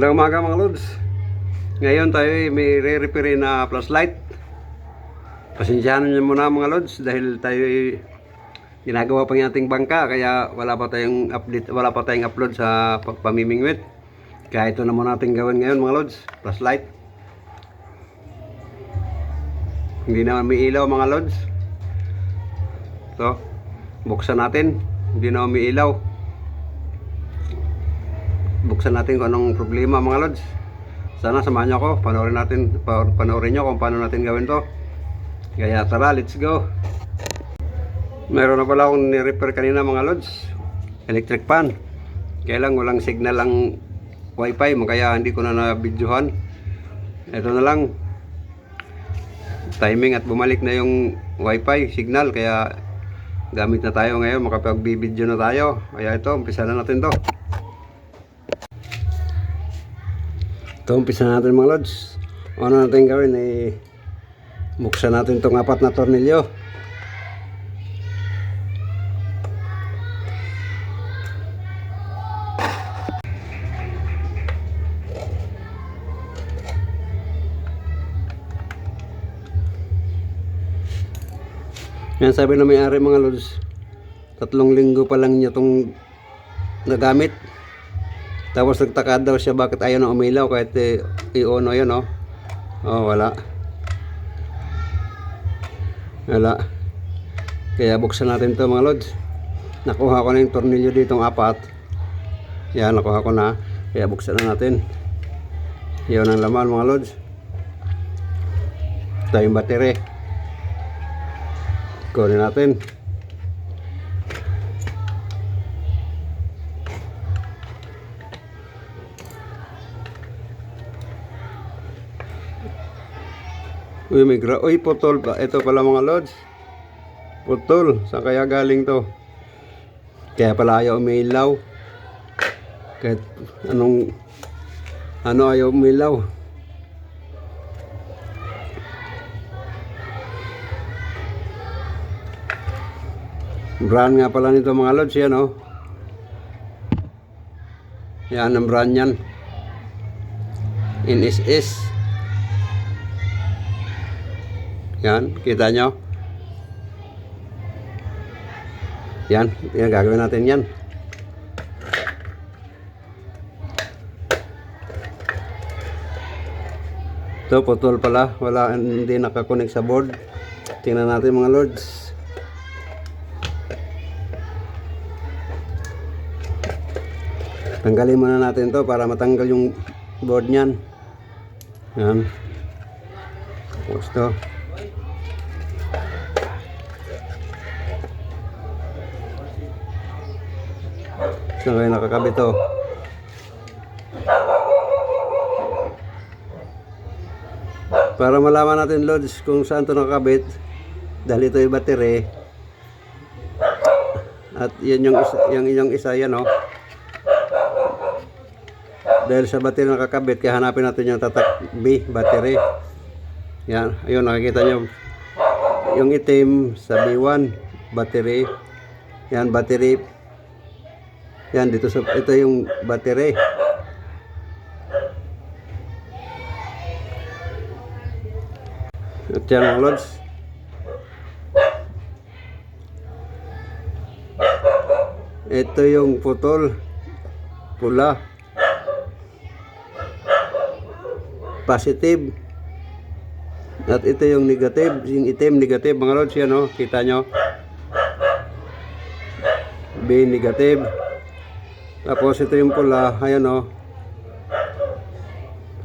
Magandang umaga mga lods. Ngayon tayo may re-repair na flashlight. Pasensyahan niyo muna mga lods dahil tayo ginagawa pa yung ating bangka kaya wala pa tayong upload sa pamimingwit. Kaya ito na muna natin gawin ngayon mga lods, flashlight. Hindi na may ilaw mga lods. So, buksan natin. Hindi na may ilaw. Buksan natin kung anong problema mga lods. Sana samahan nyo ako, panoorin nyo kung paano natin gawin to. Kaya tara, let's go. Meron na pala akong ni-repair kanina mga lods, electric fan. Kaya lang walang signal ang wifi, kaya hindi ko na na-videohan. Ito na lang, timing at bumalik na yung wifi signal, kaya gamit na tayo ngayon, makapag-video na tayo. Kaya ito, umpisa na natin to. Ito, umpisa natin mga lods. Ano natin gawin ay buksan natin itong 4 na tornilyo. Yan, sabi na may-ari mga lods, 3 linggo pa lang niya itong nagamit. Tapos nagtaka daw siya bakit ayaw na umilaw kahit i-ono yun, oh. Oh, wala. Kaya buksan natin to mga lods. Nakuha ko na yung tornilyo ditong 4. Yan, nakuha ko na. Kaya buksan na natin. Yun ang laman mga lods. Ito yung battery. Kunin natin. Uy, putol pa. Ito pala mga lods. Putol. Saan kaya galing to? Kaya pala ayaw umilaw. Kahit ano ayaw umilaw. Brand nga pala nito mga lods. Yan, oh. Yan ang brand yan. NSS. Yan, kita nyo. Yan, gagawin natin yan. Ito, putol pala. Hindi nakakonek sa board. Tingnan natin mga lords. Tanggalin muna natin to para matanggal yung board nyan. Yan. Tapos to. Saan kayo nakakabit to? Para malaman natin loads kung saan to nakakabit, dahil ito yung battery at yan yung isa yan, oh. Dahil sa battery nakakabit, kaya hanapin natin yung tatak B battery. Yan, ayun, nakikita nyo yung itim sa B1 battery. Yan, battery. Yan, dito ito yung battery. At yan mga lods. Ito yung putol. Pula. Positive. At ito yung negative. Yung itim, negative mga lods. Yan, oh. Kita nyo. B negative. Tapos ito yung pula, ayan, oh.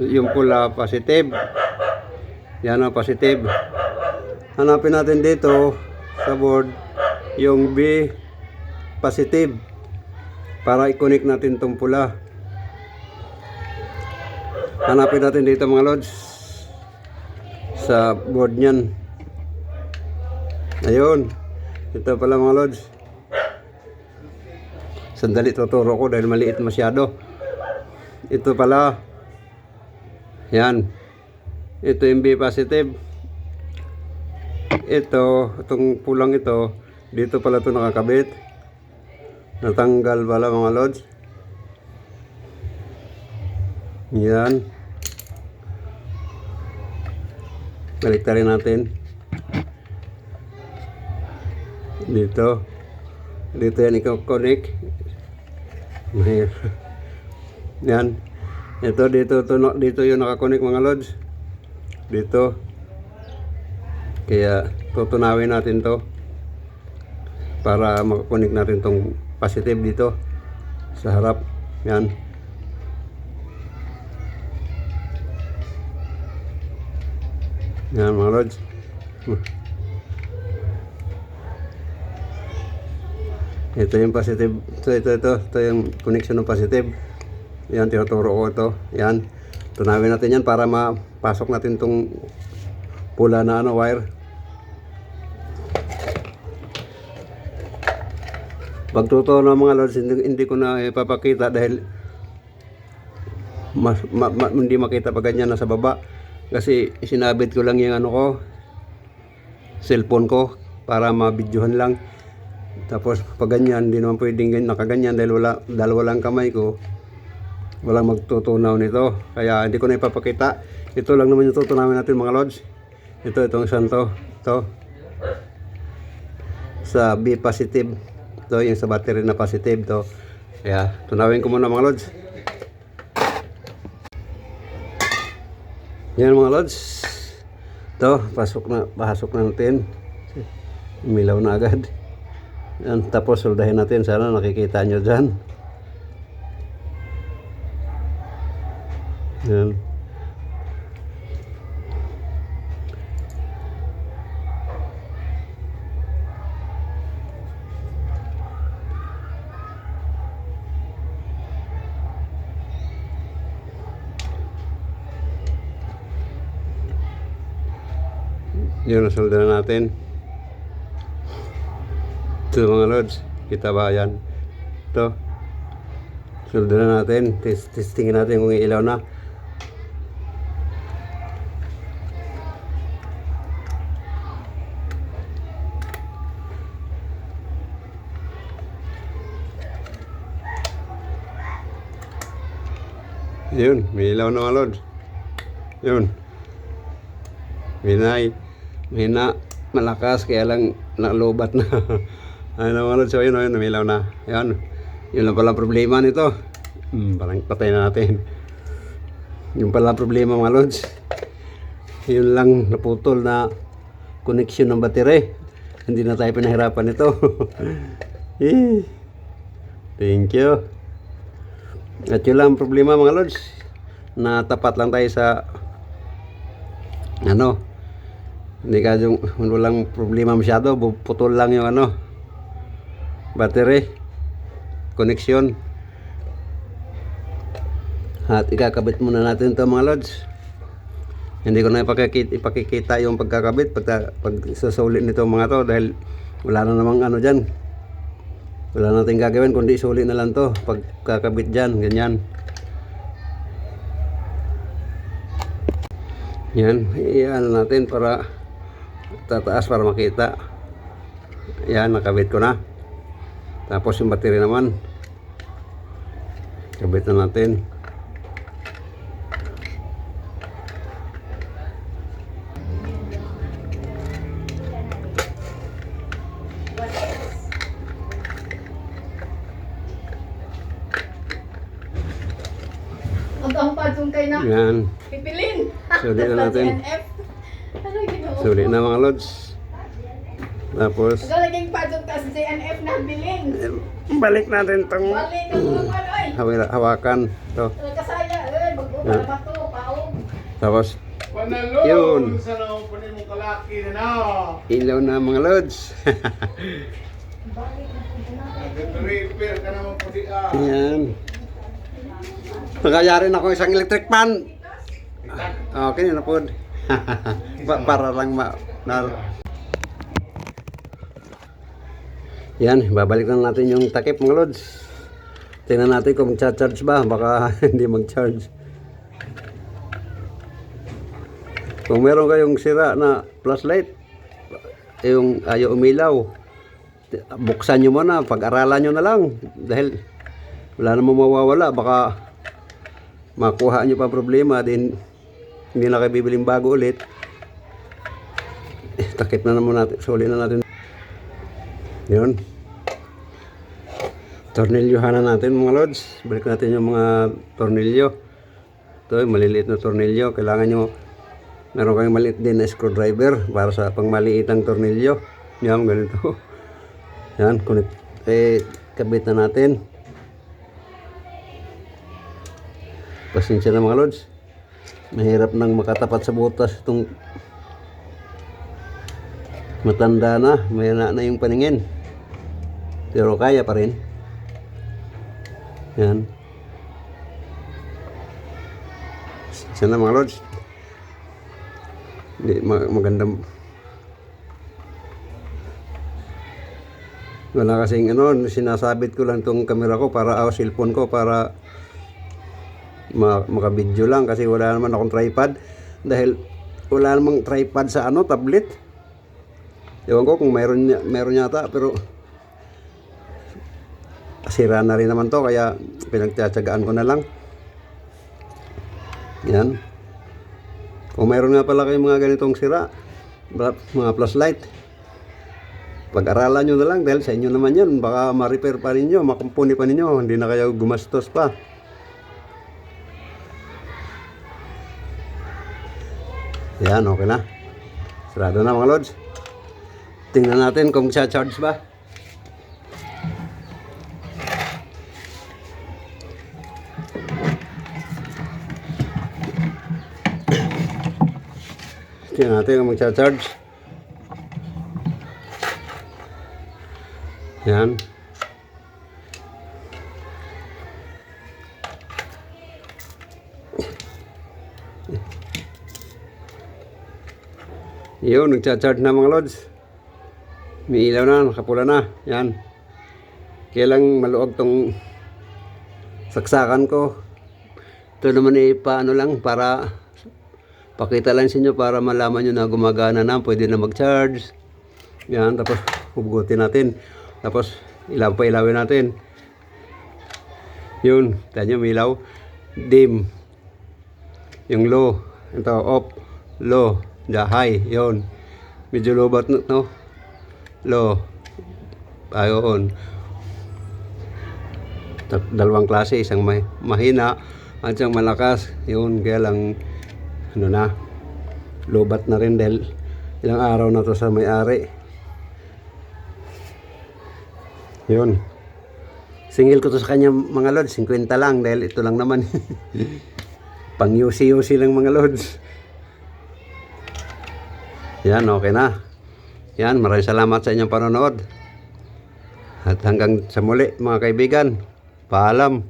Yung pula positive. Yan, oh, positive. Hanapin natin dito sa board yung B positive para i-connect natin tong pula. Hanapin natin dito mga lods sa board nyan. Ayun. Ito pala mga lods. Sandali, tuturo ko dahil maliit masyado. Ito pala. Yan. Ito yung B positive. Itong pulang ito, dito pala ito nakakabit. Natanggal pala mga lods. Yan. Baliktarin natin. Dito. Dito yan i-connect. Yan. Ito dito yung nakakonek mga lods. Dito. Kaya tutunawin natin to para makakonek natin tong positive dito sa harap. Yan. Yan mga lods. Ito yung positive. Ito yung connection ng positive. Yan, tinuturo ko ito. Yan. Tunawin natin yan para mapasok natin tong pula na wire. Pagtuto ng mga lods, hindi ko na ipapakita dahil hindi makita pa ganyan nasa baba. Kasi sinabit ko lang yung cellphone ko para mabidyohan lang. Tapos pag ganyan, hindi naman pwedeng nakaganyan dahil walang kamay ko. Walang magtutunaw nito. Kaya hindi ko na ipapakita. Ito lang naman yung tutunawin natin mga lods. Itong santo. Ito. Sa B positive. Ito yung sa battery na positive. Ito. Kaya tunawin ko muna mga lods. Yan mga lods. Ito. Pasok na natin. Umilaw na agad. Yan, tapos soldahin natin. Sana nakikita nyo dyan. Yan. Yun, nasolda na natin. Ito mga lods, kita ba yan? Ito. Solda na natin. Testingin natin kung ilaw na. Yun, may ilaw na mga lods. Yun. Mahina, malakas, kaya lang nakalobat na. Ano mga lods, so yun, umilaw na. Yan. Yun lang pala problema nito. Parang patay na natin. Yung pala problema mga lods. Yun lang naputol na connection ng battery. Hindi na tayo pinahirapan ito. Thank you. At yun lang problema mga lods. Natapat lang tayo sa hindi ka yung walang problema masyado, putol lang yung battery connection. At ikakabit muna natin ito mga lods. Hindi ko na ipakikita yung pagkakabit pag sasulit nito mga to dahil wala na namang dyan. Wala natin gagawin kundi sulit na lang to pagkakabit dyan, ganyan. Yan, iyan natin para tataas para makita. Yan, nakabit ko na. Tapos yung battery naman kabit na natin. Ang padung kay na. Yan. Pipilin. Sulit na natin. Sulit na mga lods. Tapos Ikaw naging padung ka sa CNF na bilin. balik natin itong Balik ka mo ay. hawakan to. Kasaya bago para bato paog. Tapos Panalo! Yun. Sa nakupunin mong kalaki na ilaw na mga lods. Nag-repair ka naman po di Yan. Nagayari na ako isang electric fan. Okay na po. Para lang Yan, babalik na natin yung takip mga lods. Tingnan natin kung mag-charge ba. Baka hindi mag-charge. Kung meron kayong sira na flashlight, yung ayaw umilaw, buksan nyo muna, pag-aralan nyo na lang. Dahil wala namang mawawala. Baka makuha nyo pa problema, din hindi na kayo bibiling bago ulit. Takip na naman natin, suli na natin. Yun. Tornilyohan na natin mga lods. Balik natin yung mga tornilyo. Ito yung maliliit na tornilyo. Kailangan nyo, meron kayong maliit din na screwdriver para sa pangmaliitang tornilyo. Yan, ganito. Yan, connect. Kabit na natin. Pasensya na mga lods. Mahirap nang makatapat sa butas itong matanda na, mayana na yung paningin. Pero kaya pa rin. Yan. Sana mga lods. Hindi magandang. Wala kasing sinasabit ko lang tong camera ko para cellphone ko para makabidyo lang kasi wala naman akong tripod dahil wala namang tripod sa tablet. Ewan ko kung meron yata pero sira na rin naman to kaya pinagtsatsagaan ko na lang. Yan. Kung meron nga pala kayong mga ganitong sira, mga flashlight, pag-aralan nyo na lang dahil sa inyo naman yan. Baka ma-repair pa rin nyo, makumpuni pa ninyo, hindi na kayo gumastos pa. Yan, okay na. Sarado na mga lods. Tingnan natin kung siya-charge ba. Tingnan natin kung magsa-charge. Yan. Yun, nagcha-charge na mga lods. May ilaw na, nakapula na. Yan. Kailang maluwag tong saksakan ko. Ito naman paano lang para pakita lang sa inyo para malaman nyo na gumagana na, pwede na mag-charge. Yan, tapos hugutin natin. Tapos ilawin natin. Yun, tayo may ilaw. Dim. Yung low. Ito, off. Low. High. Yun. Medyo low bat no? Low. Ayun. Dalawang klase. Isang mahina at isang malakas. Yun, kaya lang low bat na rin dahil ilang araw na to sa may-ari. Yun. Singil ko to sa kanya mga lods, 50 lang dahil ito lang naman. Pang yusi-yusi lang mga lods. Yan, okay na. Yan, maraming salamat sa inyong panonood. At hanggang sa muli mga kaibigan. Paalam.